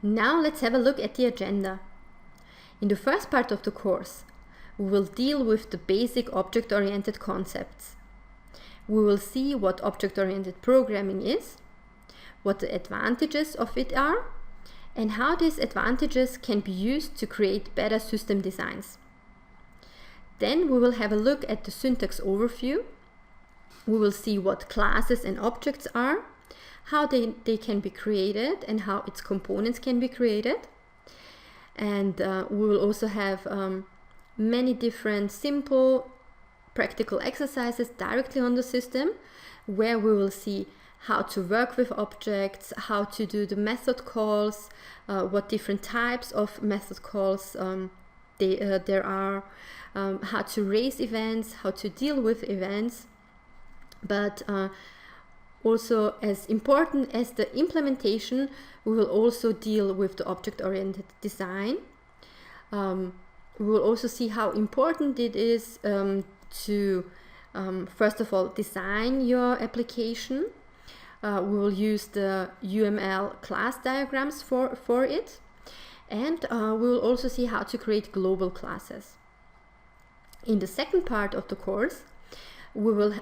Now let's have a look at the agenda. In the first part of the course, we will deal with the basic object-oriented concepts. We will see what object-oriented programming is, what the advantages of it are, and how these advantages can be used to create better system designs. Then we will have a look at the syntax overview. We will see what classes and objects are, how they can be created and how its components can be created. And we will also have many different simple practical exercises directly on the system, where we will see how to work with objects, how to do the method calls, what different types of method calls there are, how to raise events, how to deal with events. But also, as important as the implementation, we will also deal with the object-oriented design. We will also see how important it is to first of all design your application. We will use the UML class diagrams for it, and we will also see how to create global classes. In the second part of the course, we will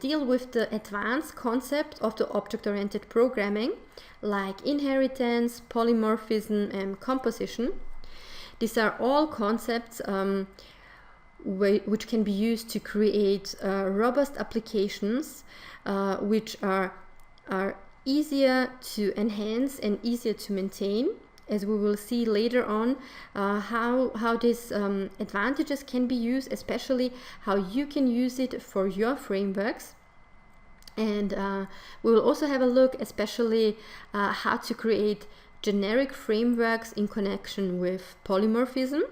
deal with the advanced concept of the object-oriented programming, like inheritance, polymorphism, and composition. These are all concepts which can be used to create robust applications which are easier to enhance and easier to maintain, as we will see later on how these advantages can be used, especially how you can use it for your frameworks. And we will also have a look especially how to create generic frameworks in connection with polymorphism.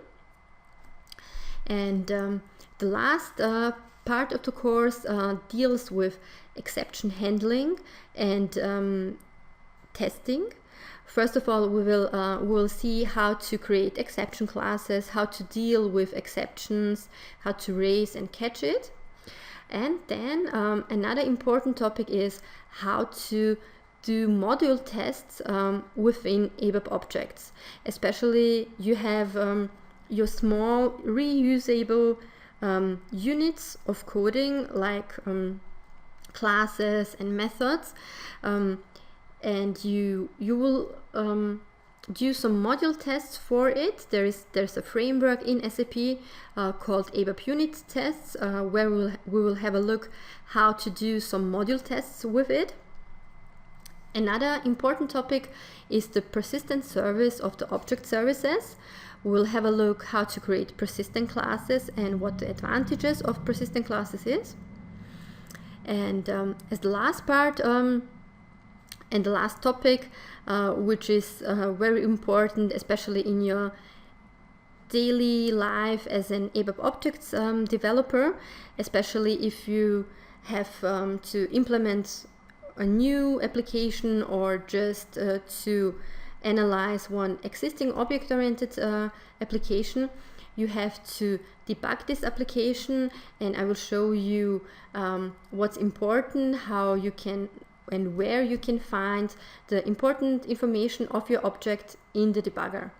And the last part of the course deals with exception handling and testing. First of all, we will see how to create exception classes, how to deal with exceptions, how to raise and catch it. And then another important topic is how to do module tests within ABAP objects. Especially you have your small reusable units of coding like classes and methods, and you will do some module tests for it. There's a framework in SAP called ABAP unit tests, where we will have a look how to do some module tests with it. Another important topic is the persistent service of the object services. We'll have a look how to create persistent classes and what the advantages of persistent classes is. And as the last part and the last topic, which is very important, especially in your daily life as an ABAP objects developer, especially if you have to implement a new application or just to analyze one existing object-oriented application. You have to debug this application, and I will show you what's important, how you can and where you can find the important information of your object in the debugger.